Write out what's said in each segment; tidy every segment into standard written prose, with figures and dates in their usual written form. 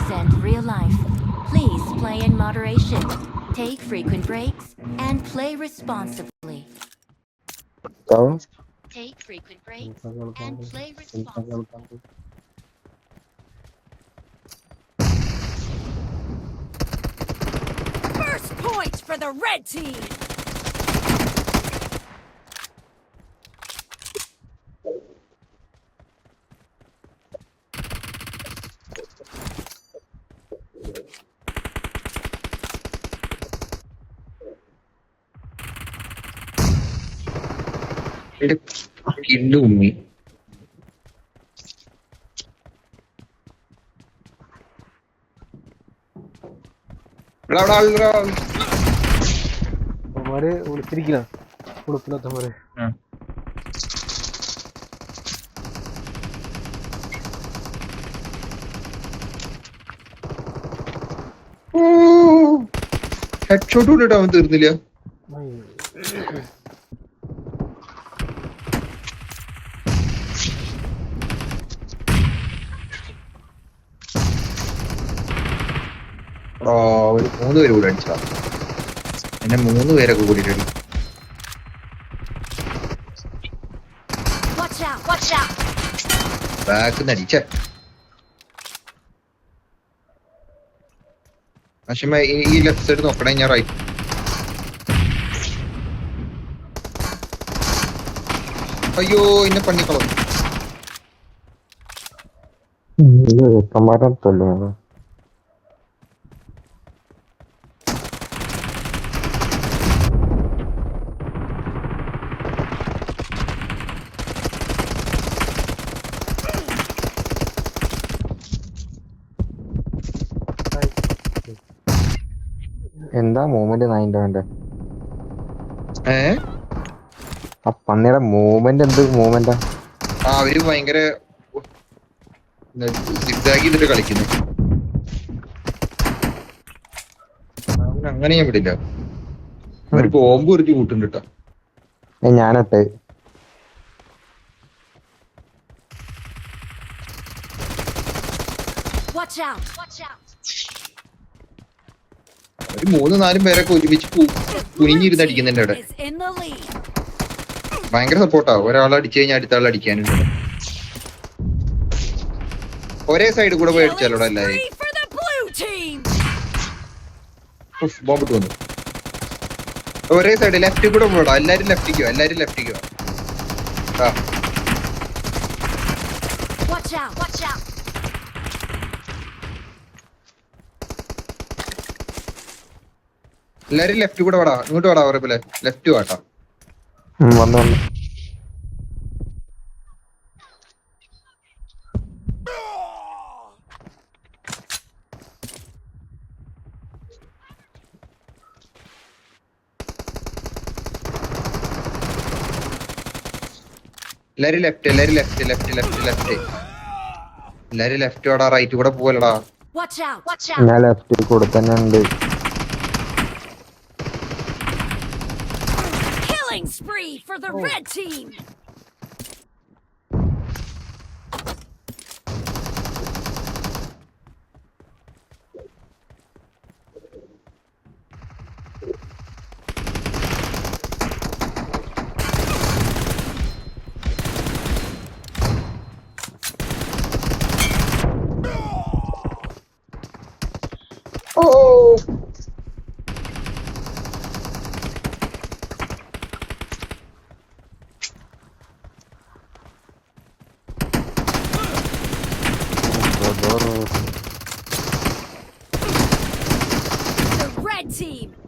represent real life. Please play in moderation. Take frequent breaks and play responsibly. Take frequent breaks and play responsibly. First point for the red team. കില്ലുമ്മി അവന്മാര് വിളിച്ചിരിക്കണ കുളത്തിലെത്തമാര് headshot കൊണ്ടിട്ട് അവൻ തീർന്നില്ല. ഒരു 3 പേര് കൂടെ അടിച്ചാ എന്നെ 3 പേരൊക്കെ കൂടിയിട്ട് ബാക്കിന്ന് അടിച്ച പക്ഷേ ഈ ലെഫ്റ്റ് സൈഡ് നോക്കണേ. ഞാൻ റൈറ്റ് അയ്യോ ഇന്നെ പണിക്കളോ എന്താ മൂവ്മെന്റ് നായിന്റെ ഏ ആ പന്നിയുടെ മൂവ്മെന്റ് എന്ത് മൂവ്മെന്റാ? അവര് ഭയങ്കര സിഗ്സാഗ് ചെയ്തിട്ട് കളിക്കുന്നു. അങ്ങനെ ഞാൻ വിടില്ല. അവര് ബോംബ് കുറിച്ച് കൂട്ടുന്നുണ്ട് കേട്ടോ. ഞാനട്ടെ ഒരു 3-4 പേരൊക്കെ ഒരുമിച്ച് കുനിഞ്ഞിരുന്ന് അടിക്കുന്നുണ്ട് അവിടെ. ഭയങ്കര സപ്പോർട്ടാ. ഒരാൾ അടിച്ചു കഴിഞ്ഞാൽ അടുത്ത ആൾ അടിക്കാനുണ്ട്. ഒരേ സൈഡ് കൂടെ പോയി അടിച്ചാലോടെ എല്ലാവരും. ബോംബിട്ട് വന്നു. ഒരേ സൈഡ് ലെഫ്റ്റ് കൂടെ പോടാ. എല്ലാരും ലെഫ്റ്റിക്കോ. എല്ലാരും ലെഫ്റ്റിക്കോ. എല്ലാരും ലെഫ്റ്റ് കൂടെ വാടാ. ഇങ്ങോട്ട് വാടാ. ഉറപ്പില്ലേ ലെഫ്റ്റ് വാട്ടാ. വന്നു വന്നു. എല്ലാരും ലെഫ്റ്റ്. എല്ലാരും ലെഫ്റ്റ് ലെഫ്റ്റ് ലെഫ്റ്റ് ലെഫ്റ്റ്. എല്ലാരും ലെഫ്റ്റ് വാടാ. റൈറ്റ് കൂടെ പോവല്ലടാ. ഞാൻ ലെഫ്റ്റിൽ കൂടെ തന്നെ ഉണ്ട്. Spree for the red team.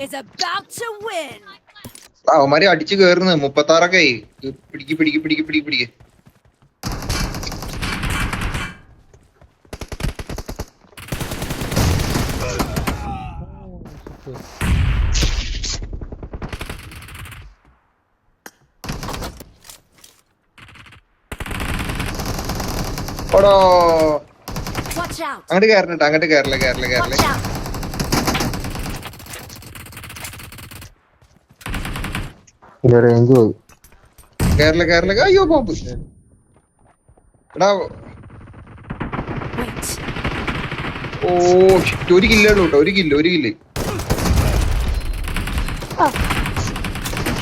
Is about to win. അവന്മാരെ അടിച്ചു കേറുന്നു. 36 പിടിക്ക് പിടിക്ക് പിടിക്ക് പിടിക്ക് പിടിക്ക്. അങ്ങോട്ട് കയറണട്ടോ. അങ്ങോട്ട് കയറില്ല കയറില്ല കയറില്ല. റേഞ്ച് പോയി. കേരള കേരള. അയ്യോ ബോംബ്. എടാ ഓ shit, ഒരു കില്ലുള്ളൂ കേട്ടോ, ഒരു kill.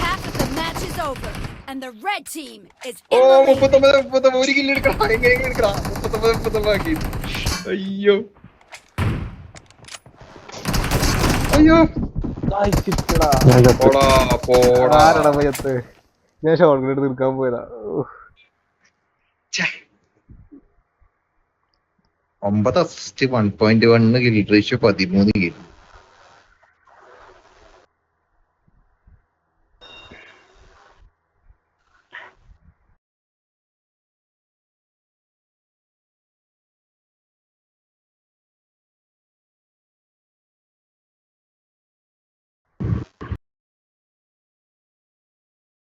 Half of the match is over, and the red team is oh in the lead. 39 ഒരു കില്ല് എടുക്കണം. എങ്ങനെ എടുക്കണം? 39 ആക്കി. അയ്യോ ഞാൻ ചത്തു. പോടാ. ആരടാ മയ്യത്ത്? ഞാൻ ഷോട്ട് എടുത്ത് നിൽക്കാൻ പോയതാ. ഛെ. 9 അസിസ്റ്റ് 1.1 കിൽ റേഷ്യോ 13 കിൽ.